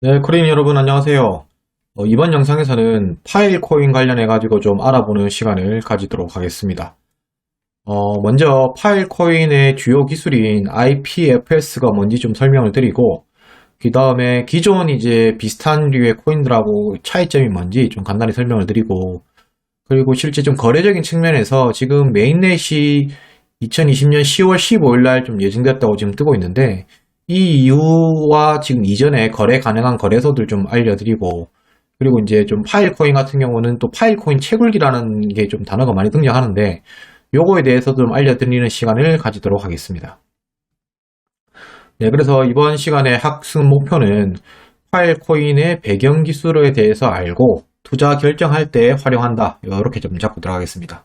네, 코린 여러분 안녕하세요. 이번 영상에서는 파일코인 관련해 가지고 좀 알아보는 시간을 가지도록 하겠습니다. 먼저 파일코인의 주요 기술인 IPFS가 뭔지 좀 설명을 드리고, 그 다음에 기존 이제 비슷한 류의 코인들하고 차이점이 뭔지 좀 간단히 설명을 드리고, 그리고 실제 좀 거래적인 측면에서 지금 메인넷이 2020년 10월 15일 날 좀 예정됐다고 지금 뜨고 있는데, 이 이유와 지금 이전에 거래 가능한 거래소들 좀 알려드리고, 그리고 이제 좀 파일코인 같은 경우는 또 파일코인 채굴기라는 게 좀 단어가 많이 등장하는데, 요거에 대해서 좀 알려드리는 시간을 가지도록 하겠습니다. 네, 그래서 이번 시간의 학습 목표는 파일코인의 배경 기술에 대해서 알고 투자 결정할 때 활용한다. 이렇게 좀 잡고 들어가겠습니다.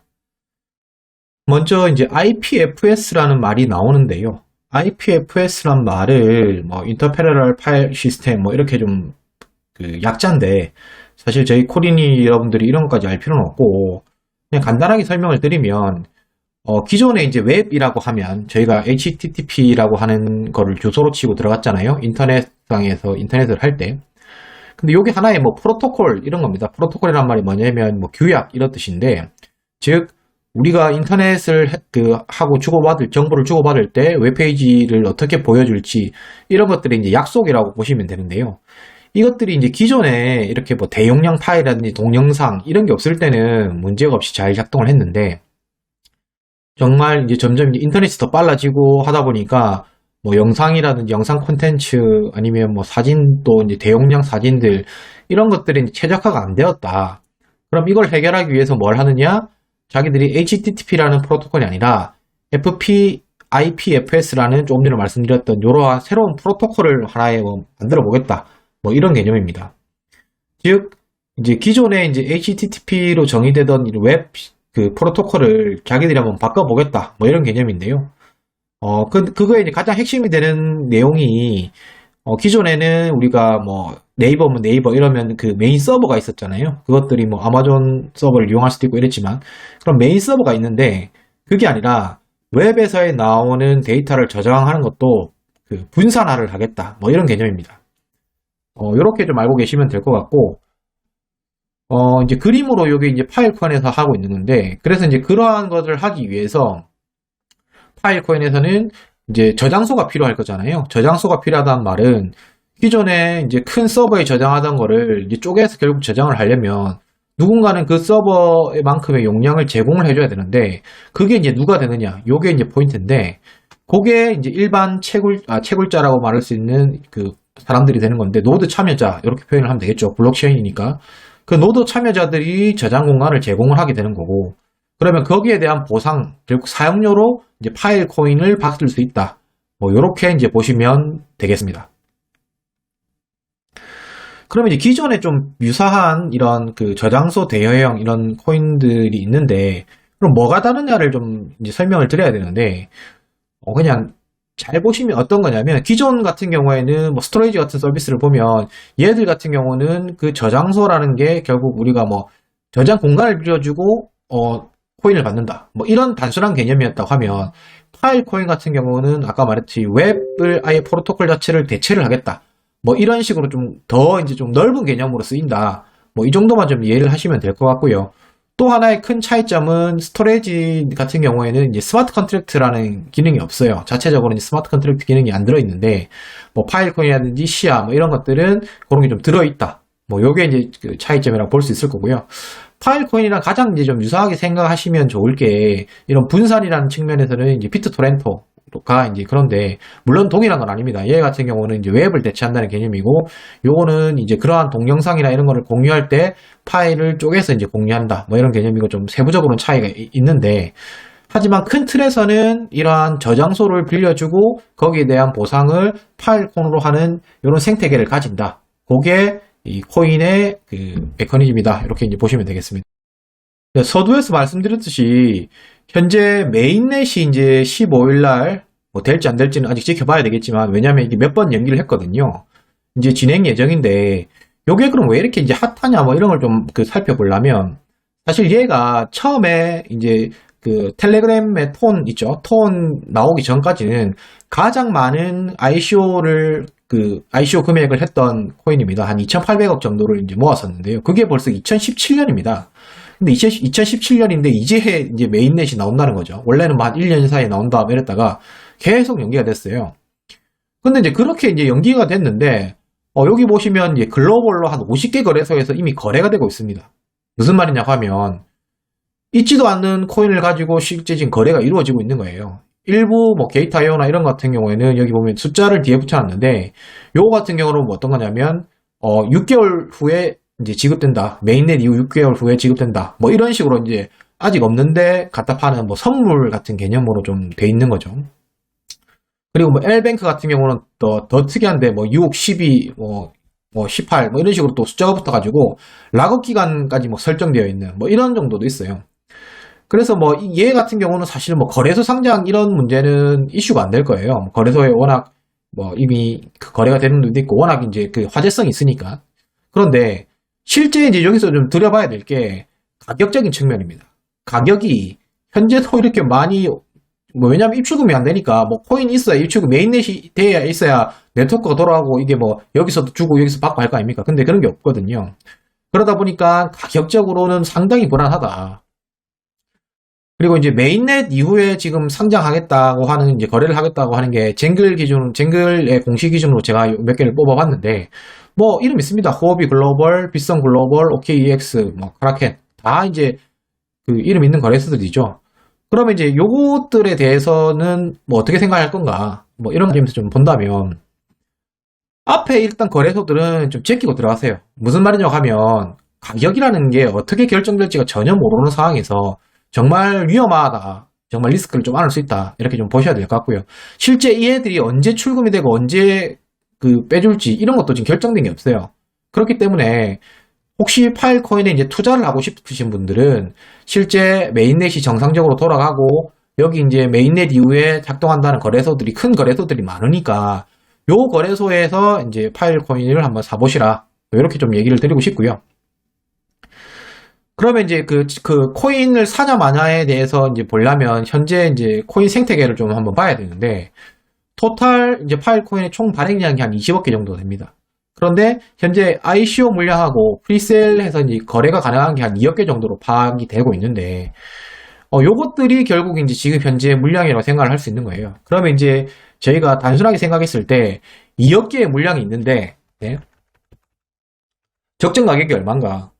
먼저 이제 IPFS라는 말이 나오는데요. IPFS란 말을 뭐 인터페러럴 파일 시스템 뭐 이렇게 좀 그 약자인데, 사실 저희 코린이 여러분들이 이런 것까지 알 필요는 없고, 그냥 간단하게 설명을 드리면, 기존에 이제 웹이라고 하면 저희가 HTTP라고 하는 거를 주소로 치고 들어갔잖아요. 인터넷상에서 인터넷을 할 때. 근데 이게 하나의 뭐 프로토콜 이런 겁니다. 프로토콜이란 말이 뭐냐면 뭐 규약 이런 뜻인데, 즉 우리가 인터넷을 하고 정보를 주고받을 때 웹페이지를 어떻게 보여줄지 이런 것들이 이제 약속이라고 보시면 되는데요. 이것들이 이제 기존에 이렇게 뭐 대용량 파일이라든지 동영상 이런 게 없을 때는 문제가 없이 잘 작동을 했는데, 정말 이제 점점 인터넷이 더 빨라지고 하다 보니까 뭐 영상이라든지 영상 콘텐츠 아니면 뭐 사진도 이제 대용량 사진들 이런 것들이 이제 최적화가 안 되었다. 그럼 이걸 해결하기 위해서 뭘 하느냐? 자기들이 HTTP라는 프로토콜이 아니라 IPFS라는 조금 전에 말씀드렸던 이러한 새로운 프로토콜을 하나에 뭐 만들어 보겠다. 뭐 이런 개념입니다. 즉 이제 기존에 이제 HTTP로 정의되던 웹 그 프로토콜을 자기들이 한번 바꿔보겠다. 뭐 이런 개념인데요. 그거에 이제 가장 핵심이 되는 내용이, 기존에는 우리가 뭐 네이버면 네이버 이러면 그 메인 서버가 있었잖아요. 그것들이 뭐 아마존 서버를 이용할 수도 있고 이랬지만, 그럼 메인 서버가 있는데, 그게 아니라 웹에서 나오는 데이터를 저장하는 것도 그 분산화를 하겠다. 뭐 이런 개념입니다. 요렇게 좀 알고 계시면 될 것 같고, 이제 그림으로 요게 이제 파일코인에서 하고 있는 건데, 그래서 이제 그러한 것을 하기 위해서 파일코인에서는 이제 저장소가 필요할 거잖아요. 저장소가 필요하다는 말은 기존에 이제 큰 서버에 저장하던 거를 이제 쪼개서 결국 저장을 하려면 누군가는 그 서버만큼의 용량을 제공을 해줘야 되는데, 그게 이제 누가 되느냐? 요게 이제 포인트인데, 그게 이제 일반 채굴자라고 말할 수 있는 그 사람들이 되는 건데, 노드 참여자 이렇게 표현을 하면 되겠죠. 블록체인이니까. 그 노드 참여자들이 저장 공간을 제공을 하게 되는 거고, 그러면 거기에 대한 보상, 결국 사용료로 이제 파일 코인을 받을 수 있다. 뭐, 요렇게 이제 보시면 되겠습니다. 그러면 이제 기존에 좀 유사한 이런 그 저장소 대여형 이런 코인들이 있는데, 그럼 뭐가 다르냐를 좀 이제 설명을 드려야 되는데, 그냥 잘 보시면 어떤 거냐면, 기존 같은 경우에는 뭐 스토리지 같은 서비스를 보면 얘들 같은 경우는 그 저장소라는 게 결국 우리가 뭐 저장 공간을 빌려주고 코인을 받는다, 뭐 이런 단순한 개념이었다고 하면, 파일 코인 같은 경우는 아까 말했듯이 웹을 아예 프로토콜 자체를 대체를 하겠다, 뭐 이런 식으로 좀 더 이제 좀 넓은 개념으로 쓰인다. 뭐 이 정도만 좀 이해를 하시면 될 것 같고요. 또 하나의 큰 차이점은 스토리지 같은 경우에는 이제 스마트 컨트랙트라는 기능이 없어요. 자체적으로 이제 스마트 컨트랙트 기능이 안 들어있는데, 뭐 파일코인이라든지 시아 뭐 이런 것들은 그런 게 좀 들어있다. 뭐 요게 이제 그 차이점이라고 볼 수 있을 거고요. 파일코인이랑 가장 이제 좀 유사하게 생각하시면 좋을 게, 이런 분산이라는 측면에서는 이제 비트토렌토가 이제 그런데, 물론 동일한 건 아닙니다. 얘 같은 경우는 이제 웹을 대체한다는 개념이고, 요거는 이제 그러한 동영상이나 이런 거를 공유할 때 파일을 쪼개서 이제 공유한다. 뭐 이런 개념이고, 좀 세부적으로는 차이가 있는데, 하지만 큰 틀에서는 이러한 저장소를 빌려주고 거기에 대한 보상을 파일콘으로 하는 이런 생태계를 가진다. 그게 이 코인의 그 메커니즘이다. 이렇게 이제 보시면 되겠습니다. 서두에서 말씀드렸듯이 현재 메인넷이 이제 15일 날 뭐 될지 안 될지는 아직 지켜봐야 되겠지만, 왜냐면 이게 몇 번 연기를 했거든요. 이제 진행 예정인데, 요게 그럼 왜 이렇게 이제 핫하냐 뭐 이런 걸 좀 그 살펴보려면, 사실 얘가 처음에 이제 그 텔레그램의 톤 있죠. 톤 나오기 전까지는 가장 많은 ICO를 그 ICO 금액을 했던 코인입니다. 한 2,800억 정도를 이제 모았었는데요. 그게 벌써 2017년입니다. 근데 2017년인데 이제 메인넷이 나온다는 거죠. 원래는 뭐 한 1년 사이에 나온다 이랬다가 계속 연기가 됐어요. 근데 이제 그렇게 이제 연기가 됐는데 여기 보시면 이제 글로벌로 한 50개 거래소에서 이미 거래가 되고 있습니다. 무슨 말이냐 하면 있지도 않는 코인을 가지고 실제 지금 거래가 이루어지고 있는 거예요. 일부 뭐 게이트아이오나 이런 같은 경우에는 여기 보면 숫자를 뒤에 붙여놨는데 요거 같은 경우는 뭐 어떤 거냐면 6개월 후에 이제 지급된다. 메인넷 이후 6개월 후에 지급된다. 뭐 이런 식으로 이제 아직 없는데 갖다 파는 뭐 선물 같은 개념으로 좀 돼 있는 거죠. 그리고 뭐 L뱅크 같은 경우는 더 특이한데 뭐 6, 12, 뭐 18, 뭐 이런 식으로 또 숫자가 붙어가지고 락업 기간까지 뭐 설정되어 있는 뭐 이런 정도도 있어요. 그래서 뭐 얘 같은 경우는 사실 뭐 거래소 상장 이런 문제는 이슈가 안 될 거예요. 뭐 거래소에 워낙 뭐 이미 그 거래가 되는 분도 있고 워낙 이제 그 화제성이 있으니까. 그런데 실제 이제 여기서 좀 들여봐야 될 게 가격적인 측면입니다. 가격이 현재도 이렇게 많이 뭐 왜냐면 입출금이 안 되니까 뭐 코인 있어야 입출금 메인넷이 돼야 있어야 네트워크가 돌아가고 이게 뭐 여기서도 주고 여기서 받고 할 거 아닙니까? 근데 그런 게 없거든요. 그러다 보니까 가격적으로는 상당히 불안하다. 그리고 이제 메인넷 이후에 지금 상장하겠다고 하는 이제 거래를 하겠다고 하는 게 쟁글의 공식 기준으로 제가 몇 개를 뽑아봤는데 뭐 이름 있습니다. 호흡이 글로벌, 빗성 글로벌, OKEX, 뭐 크라켄 다 이제 그 이름 있는 거래소들이죠. 그러면 이제 요것들에 대해서는 뭐 어떻게 생각할 건가? 뭐 이런 점에서 좀 본다면 앞에 일단 거래소들은 좀 제끼고 들어가세요. 무슨 말이냐고 하면 가격이라는 게 어떻게 결정될지가 전혀 모르는 상황에서 정말 위험하다. 정말 리스크를 좀 안을 수 있다. 이렇게 좀 보셔야 될 것 같고요. 실제 이 애들이 언제 출금이 되고 언제 그 빼줄지 이런 것도 지금 결정된 게 없어요. 그렇기 때문에 혹시 파일코인에 이제 투자를 하고 싶으신 분들은 실제 메인넷이 정상적으로 돌아가고 여기 이제 메인넷 이후에 작동한다는 거래소들이 큰 거래소들이 많으니까 요 거래소에서 이제 파일코인을 한번 사보시라. 이렇게 좀 얘기를 드리고 싶고요. 그러면 이제 그 코인을 사냐 마냐에 대해서 이제 보려면 현재 이제 코인 생태계를 좀 한번 봐야 되는데 토탈 이제 파일코인의 총 발행량이 한 20억 개 정도 됩니다. 그런데 현재 ICO 물량하고 프리셀해서 이제 거래가 가능한 게 한 2억 개 정도로 파악이 되고 있는데 요것들이 결국 이제 지금 현재 물량이라고 생각을 할 수 있는 거예요. 그러면 이제 저희가 단순하게 생각했을 때 2억 개의 물량이 있는데 네? 적정 가격이 얼마인가?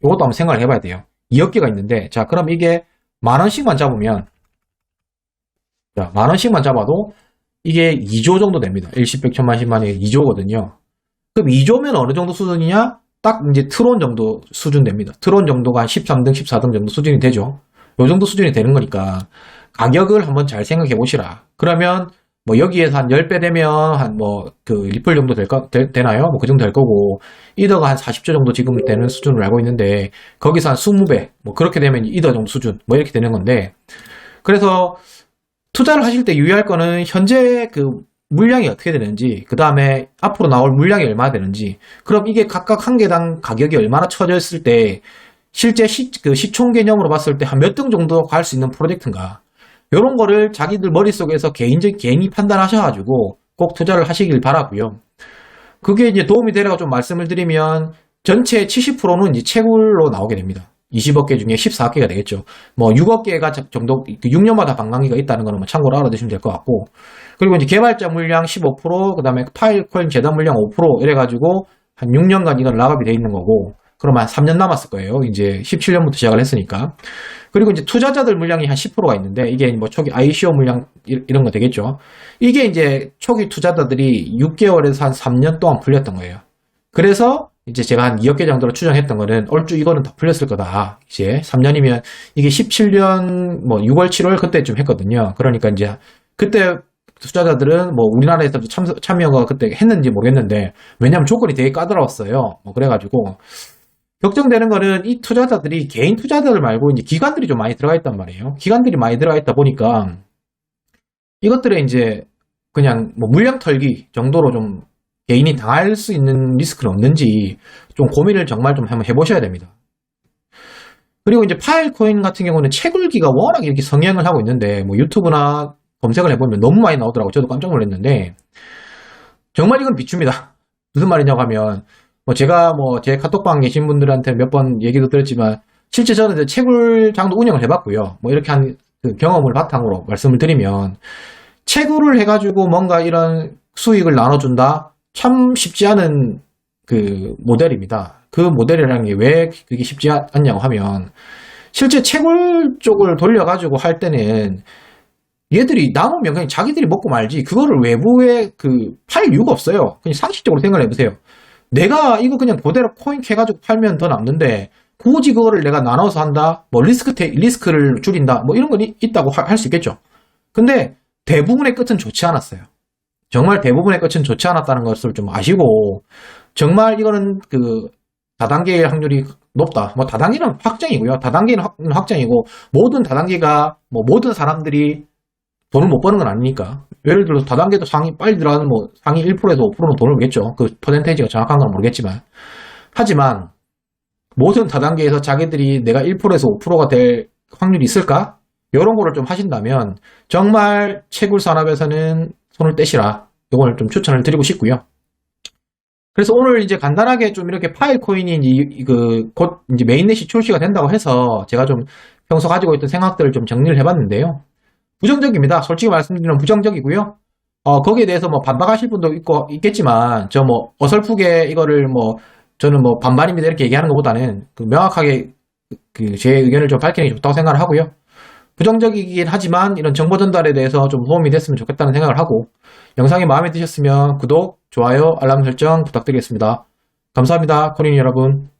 요것도 한번 생각을 해봐야 돼요. 2억 개가 있는데 자 그럼 이게 10,000원씩만 잡으면 자 10,000원씩만 잡아도 이게 2조 정도 됩니다. 일십, 백천만, 십만에 2조거든요. 그럼 2조면 어느 정도 수준이냐? 딱 이제 트론 정도 수준 됩니다. 트론 정도가 한 13등, 14등 정도 수준이 되죠. 요 정도 수준이 되는 거니까 가격을 한번 잘 생각해 보시라. 그러면 뭐 여기에서 한 10배 되면 한 뭐 그 리플 정도 되나요? 뭐 그 정도 될 거고 이더가 한 40조 정도 지금 되는 수준을 알고 있는데 거기서 한 20배 뭐 그렇게 되면 이더 정도 수준 뭐 이렇게 되는 건데 그래서 투자를 하실 때 유의할 거는 현재 그 물량이 어떻게 되는지, 그 다음에 앞으로 나올 물량이 얼마나 되는지, 그럼 이게 각각 한 개당 가격이 얼마나 쳐졌을 때, 실제 시총 개념으로 봤을 때 한 몇 등 정도 갈 수 있는 프로젝트인가. 이런 거를 자기들 머릿속에서 개인이 판단하셔가지고 꼭 투자를 하시길 바라고요. 그게 이제 도움이 되려고 좀 말씀을 드리면, 전체 70%는 이제 채굴로 나오게 됩니다. 20억 개 중에 14억 개가 되겠죠. 뭐 6억 개가 정도 6년마다 반감기가 있다는 거는 뭐 참고로 알아두시면 될 것 같고 그리고 이제 개발자 물량 15% 그다음에 파일코인 재단 물량 5% 이래가지고 한 6년간 이건 락업이 돼 있는 거고 그러면 한 3년 남았을 거예요. 이제 17년부터 시작을 했으니까. 그리고 이제 투자자들 물량이 한 10%가 있는데 이게 뭐 초기 ICO 물량 이런 거 되겠죠. 이게 이제 초기 투자자들이 6개월에서 한 3년 동안 풀렸던 거예요. 그래서 이제 제가 한 2억 개 정도로 추정했던 거는 얼추 이거는 다 풀렸을 거다. 이제 3년이면 이게 17년 뭐 6월, 7월 그때쯤 했거든요. 그러니까 이제 그때 투자자들은 뭐 우리나라에서도 참여가 그때 했는지 모르겠는데 왜냐면 조건이 되게 까다로웠어요. 뭐 그래가지고 걱정되는 거는 이 투자자들이 개인 투자자들 말고 이제 기관들이 좀 많이 들어가 있단 말이에요. 기관들이 많이 들어가 있다 보니까 이것들에 이제 그냥 뭐 물량 털기 정도로 좀 개인이 당할 수 있는 리스크는 없는지 좀 고민을 정말 좀 한번 해보셔야 됩니다. 그리고 이제 파일코인 같은 경우는 채굴기가 워낙 이렇게 성행을 하고 있는데 뭐 유튜브나 검색을 해보면 너무 많이 나오더라고요. 저도 깜짝 놀랐는데 정말 이건 비추입니다. 무슨 말이냐고 하면, 뭐 제가 뭐 제 카톡방 계신 분들한테 몇 번 얘기도 드렸지만, 실제 저는 이제 채굴장도 운영을 해봤고요. 뭐 이렇게 한 그 경험을 바탕으로 말씀을 드리면, 채굴을 해가지고 뭔가 이런 수익을 나눠준다? 참 쉽지 않은 그 모델입니다. 그 모델이라는 게 왜 그게 쉽지 않냐고 하면, 실제 채굴 쪽을 돌려가지고 할 때는 얘들이 남으면 그냥 자기들이 먹고 말지, 그거를 외부에 팔 이유가 없어요. 그냥 상식적으로 생각을 해보세요. 내가 이거 그냥 그대로 코인 캐가지고 팔면 더 남는데, 굳이 그거를 내가 나눠서 한다? 뭐 리스크를 줄인다? 뭐 이런 건 있다고 할 수 있겠죠. 근데 대부분의 끝은 좋지 않았어요. 정말 대부분의 끝은 좋지 않았다는 것을 좀 아시고, 정말 이거는 다단계일 확률이 높다. 뭐 다단계는 확정이고요. 다단계는 확정이고, 모든 다단계가 뭐 모든 사람들이 돈을 못 버는 건 아니니까. 예를 들어서 다단계도 빨리 들어가는 뭐 상위 1%에서 5%는 돈을 벌겠죠. 그 퍼센테이지가 정확한 건 모르겠지만. 하지만 모든 다단계에서 자기들이 내가 1%에서 5%가 될 확률이 있을까? 이런 거를 좀 하신다면 정말 채굴 산업에서는 손을 떼시라. 이걸 좀 추천을 드리고 싶고요. 그래서 오늘 이제 간단하게 좀 이렇게 파일 코인이 곧 이제 메인넷이 출시가 된다고 해서 제가 좀 평소 가지고 있던 생각들을 좀 정리를 해봤는데요. 부정적입니다. 솔직히 말씀드리면 부정적이고요. 거기에 대해서 뭐 반박하실 분도 있겠지만, 저 뭐 어설프게 이거를 뭐 저는 뭐 반반입니다 이렇게 얘기하는 것보다는 명확하게 제 의견을 좀 밝히는 게 좋다고 생각을 하고요. 부정적이긴 하지만 이런 정보 전달에 대해서 좀 도움이 됐으면 좋겠다는 생각을 하고, 영상이 마음에 드셨으면 구독, 좋아요, 알람 설정 부탁드리겠습니다. 감사합니다. 코린 여러분.